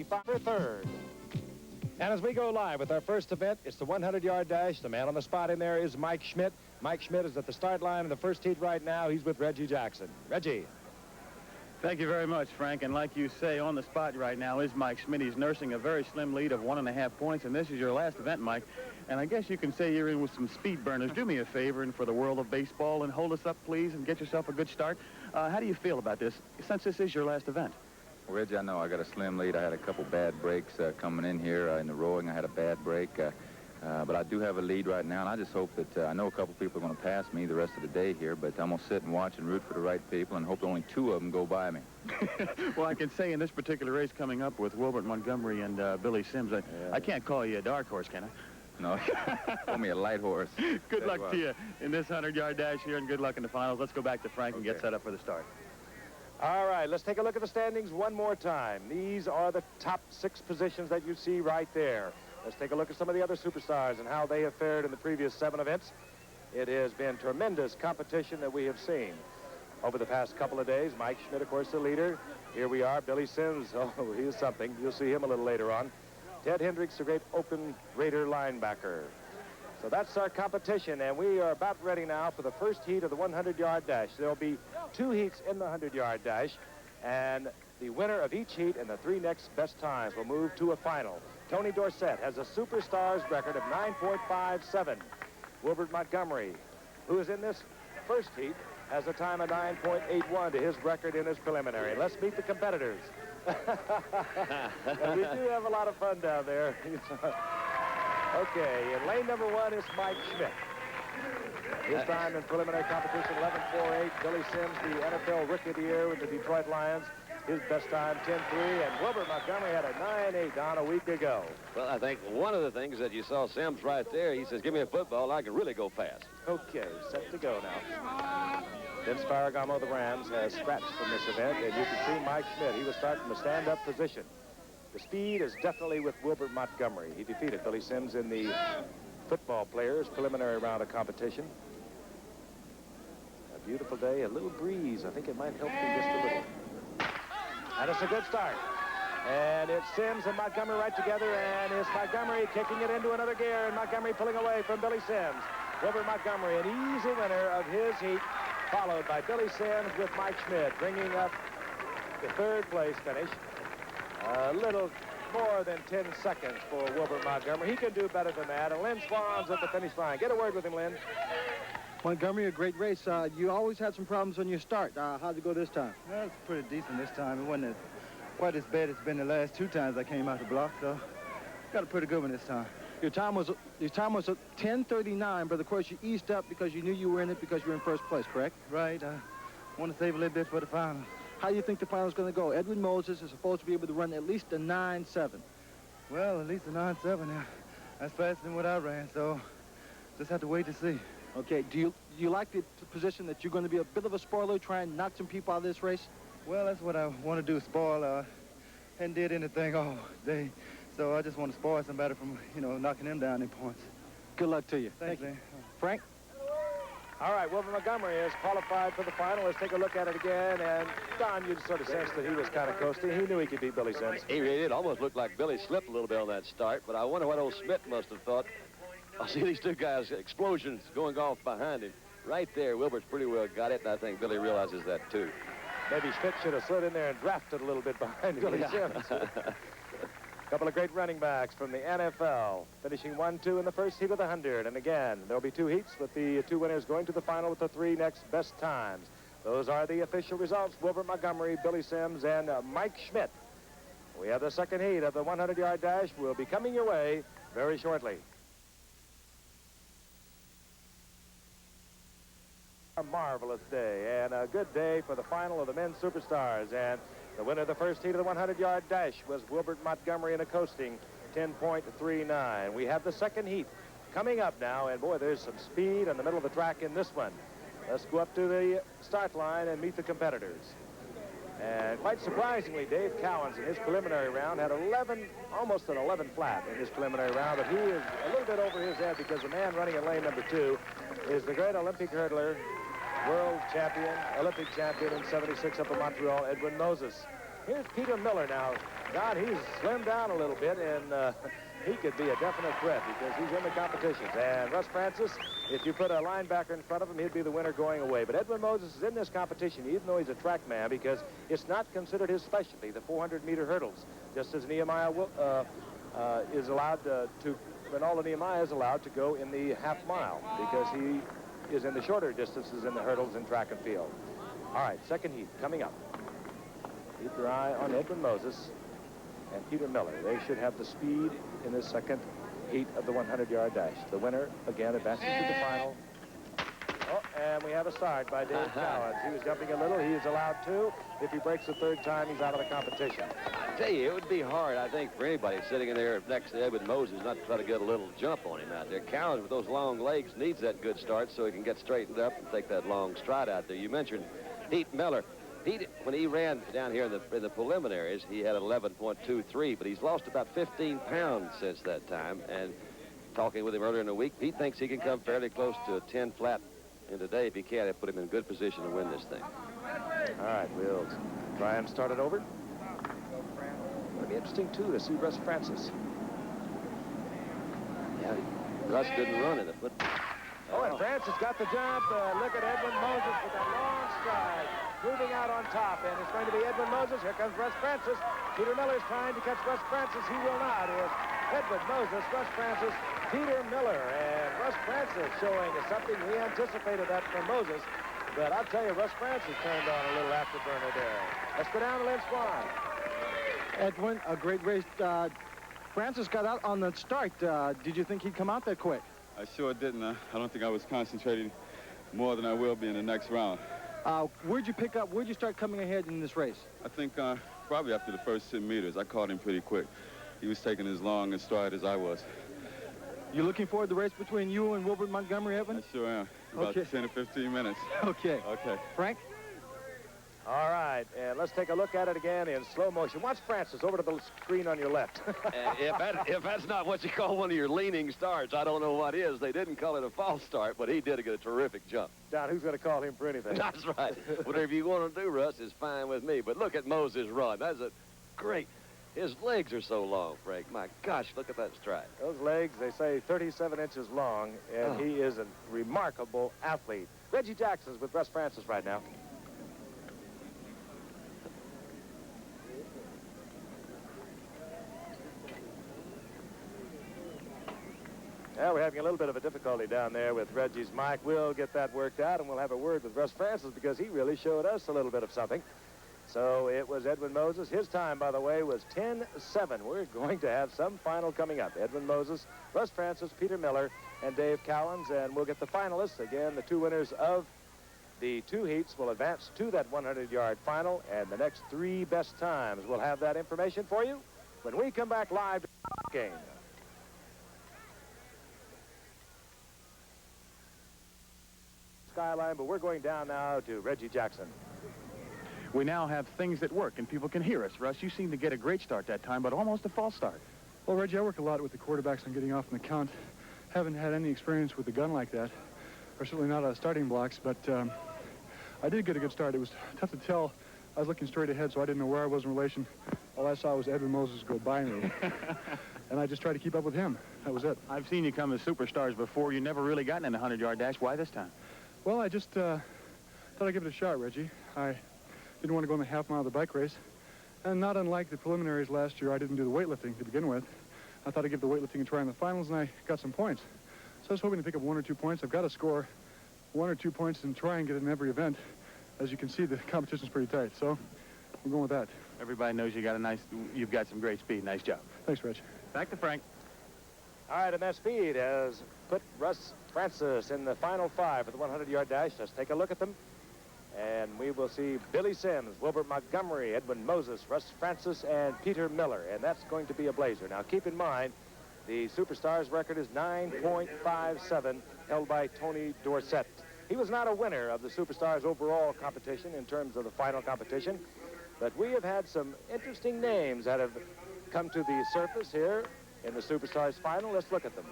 for third. And as we go live with our first event, it's the 100-yard dash. The man on the spot in there is Mike Schmidt. Mike Schmidt is at the start line in the first heat right now. He's with Reggie Jackson. Reggie. Thank you very much, Frank. And like you say, on the spot right now is Mike Schmidt. He's nursing a very slim lead of 1.5 points, and this is your last event, Mike. And I guess you can say you're in with some speed burners. Do me a favor and for the world of baseball and hold us up, please, and get yourself a good start. How do you feel about this, since this is your last event? Well, Reggie, I know I got a slim lead. I had a couple bad breaks coming in here in the rowing. I had a bad break, but I do have a lead right now, and I just hope that I know a couple people are going to pass me the rest of the day here, but I'm going to sit and watch and root for the right people and hope only 2 of them go by me. Well, I can say in this particular race coming up with Wilbert, Montgomery, and Billy Sims, I can't call you a dark horse, can I? No, call me a light horse. Good luck to you in this 100-yard dash here, and good luck in the finals. Let's go back to Frank and get set up for the start. All right, let's take a look at the standings one more time. These are the top 6 positions that you see right there. Let's take a look at some of the other superstars and how they have fared in the previous 7 events. It has been tremendous competition that we have seen over the past couple of days. Mike Schmidt, of course, the leader. Here we are. Billy Sims, oh, he is something. You'll see him a little later on. Ted Hendricks, the great open Raider linebacker. So that's our competition, and we are about ready now for the first heat of the 100-yard dash. There'll be 2 heats in the 100-yard dash, and the winner of each heat and the 3 next best times will move to a final. Tony Dorsett has a superstars record of 9.57. Wilbert Montgomery, who is in this first heat, has a time of 9.81 to his record in his preliminary. Let's meet the competitors. We do have a lot of fun down there. Okay, in lane number 1 is Mike Schmidt. His time in preliminary competition, 11.48. Billy Sims, the NFL Rookie of the Year with the Detroit Lions. His best time, 10.3. And Wilbert Montgomery had a 9.8 down a week ago. Well, I think one of the things that you saw Sims right there, he says, give me a football, I can really go fast. Okay, set to go now. Vince Ferragamo of the Rams has scratched from this event, and you can see Mike Schmidt. He was starting from a stand-up position. The speed is definitely with Wilbert Montgomery. He defeated Billy Sims in the football players preliminary round of competition. A beautiful day, a little breeze. I think it might help him just a little. And it's a good start. And it's Sims and Montgomery right together, and it's Montgomery kicking it into another gear, and Montgomery pulling away from Billy Sims. Wilbert Montgomery, an easy winner of his heat, followed by Billy Sims with Mike Schmidt, bringing up the 3rd place finish. A little more than 10 seconds for Wilbert Montgomery. He can do better than that. And Lynn Swan's at the finish line. Get a word with him, Lynn. Montgomery, a great race. You always had some problems on your start. How'd it go this time? Well, it's pretty decent this time. It wasn't quite as bad as it's been the last 2 times I came out the block, so got a pretty good one this time. Your time was a 10:39, but of course you eased up because you knew you were in it because you were in first place, correct? Right. I want to save a little bit for the final. How do you think the final's going to go? Edwin Moses is supposed to be able to run at least a 9.7. Well, at least a 9.7. That's faster than what I ran, so just have to wait to see. Okay, do you like the position that you're going to be a bit of a spoiler, try and knock some people out of this race? Well, that's what I want to do, spoil. Hadn't did anything all day, so I just want to spoil somebody from, knocking them down in points. Good luck to you. Thank you. Frank? All right, Wilbert Montgomery is qualified for the final. Let's take a look at it again. And, Don, you sort of sensed that he was kind of coasting. He knew he could beat Billy Sims. He really did. Almost looked like Billy slipped a little bit on that start, but I wonder what old Schmidt must have thought. I see these 2 guys, explosions going off behind him. Right there, Wilbert's pretty well got it, and I think Billy realizes that, too. Maybe Schmidt should have slid in there and drafted a little bit behind Billy Sims. A couple of great running backs from the NFL, finishing 1-2 in the first heat of the 100. And again, there'll be 2 heats with the 2 winners going to the final with the 3 next best times. Those are the official results. Wilbert Montgomery, Billy Sims, and Mike Schmidt. We have the second heat of the 100-yard dash. Will be coming your way very shortly. A marvelous day and a good day for the final of the men's superstars. And the winner of the first heat of the 100-yard dash was Wilbert Montgomery in a coasting 10.39. We have the second heat coming up now, and boy, there's some speed in the middle of the track in this one. Let's go up to the start line and meet the competitors. And quite surprisingly, Dave Cowens in his preliminary round had almost an 11 flat in his preliminary round, but he is a little bit over his head because the man running in lane number 2 is the great Olympic hurdler, world champion, Olympic champion in '76 up in Montreal, Edwin Moses. Here's Peter Mueller now Don, he's slimmed down a little bit, and he could be a definite threat because he's in the competitions. And Russ Francis, if you put a linebacker in front of him, he'd be the winner going away. But Edwin Moses is in this competition, even though he's a track man, because it's not considered his specialty, the 400-meter hurdles, just as Nehemiah is allowed Ronaldo Nehemiah is allowed to go in the half mile because he is in the shorter distances in the hurdles in track and field. All right, second heat coming up. Keep your eye on Edwin Moses and Peter Miller. They should have the speed in this second heat of the 100-yard dash. The winner, again, advances to the final. Oh, and we have a start by Dave Cowens. He was jumping a little. He is allowed to. If he breaks the third time, he's out of the competition. I tell you, it would be hard, I think, for anybody sitting in there next to Edwin Moses not to try to get a little jump on him out there. Cowens, with those long legs, needs that good start so he can get straightened up and take that long stride out there. You mentioned Pete Miller. When he ran down here in the preliminaries, he had 11.23, but he's lost about 15 pounds since that time. And talking with him earlier in the week, Pete thinks he can come fairly close to a 10 flat. And today, if he can, he'll put him in good position to win this thing. All right, we'll try and start it over. It'll be interesting, too, to see Russ Francis. Yeah, Russ didn't run in it, but... Oh, and Francis got the jump. Look at Edwin Moses with that long stride, moving out on top. And it's going to be Edwin Moses. Here comes Russ Francis. Peter Miller's trying to catch Russ Francis. He will not. It's Edwin Moses, Russ Francis, Peter Miller. And Russ Francis showing us something. We anticipated that from Moses. But I'll tell you, Russ Francis turned on a little afterburner there. Let's go down to Lynch Swan. Edwin, a great race. Francis got out on the start. Did you think he'd come out that quick? I sure didn't. I don't think I was concentrating more than I will be in the next round. Where'd you pick up? Where'd you start coming ahead in this race? I think probably after the first 10 meters, I caught him pretty quick. He was taking as long a stride as I was. You looking forward to the race between you and Wilbert Montgomery, Edwin? I sure am. About 10 or 15 minutes. Okay. Okay. Frank? All right, and let's take a look at it again in slow motion. Watch Francis over to the screen on your left. If that's not what you call one of your leaning starts, I don't know what is. They didn't call it a false start, but he did get a terrific jump. Don, who's going to call him for anything? That's right. Whatever you want to do, Russ, is fine with me. But look at Moses' run. That's a great. His legs are so long, Frank. My gosh, look at that stride. Those legs, they say 37 inches long, and he is a remarkable athlete. Reggie Jackson's with Russ Francis right now. Well, we're having a little bit of a difficulty down there with Reggie's mic. We'll get that worked out, and we'll have a word with Russ Francis because he really showed us a little bit of something. So it was Edwin Moses. His time, by the way, was 10:07. We're going to have some final coming up. Edwin Moses, Russ Francis, Peter Miller, and Dave Cowens. And we'll get the finalists. Again, the two winners of the two heats will advance to that 100-yard final. And the next three best times, we'll have that information for you when we come back live to the game. Skyline, but we're going down now to Reggie Jackson. We now have things that work, and people can hear us. Russ, you seem to get a great start that time, but almost a false start. Well, Reggie, I work a lot with the quarterbacks on getting off in the count. Haven't had any experience with a gun like that, or certainly not out of starting blocks, but I did get a good start. It was tough to tell. I was looking straight ahead, so I didn't know where I was in relation. All I saw was Edwin Moses go by me, and I just tried to keep up with him. That was it. I've seen you come as superstars before. You never really gotten in a 100-yard dash. Why this time? Well, I just thought I'd give it a shot, Reggie. I didn't want to go in the half mile of the bike race. And not unlike the preliminaries last year, I didn't do the weightlifting to begin with. I thought I'd give the weightlifting a try in the finals, and I got some points. So I was hoping to pick up 1 or 2 points. I've got to score 1 or 2 points and try and get it in every event. As you can see, the competition's pretty tight, so we're going with that. Everybody knows you've got some great speed. Nice job. Thanks, Reg. Back to Frank. All right, and that speed has put Russ Francis in the final 5 for the 100-yard dash. Let's take a look at them. And we will see Billy Sims, Wilbert Montgomery, Edwin Moses, Russ Francis, and Peter Miller. And that's going to be a blazer. Now, keep in mind, the Superstars record is 9.57, held by Tony Dorsett. He was not a winner of the Superstars overall competition in terms of the final competition. But we have had some interesting names that have come to the surface here in the Superstars final. Let's look at them.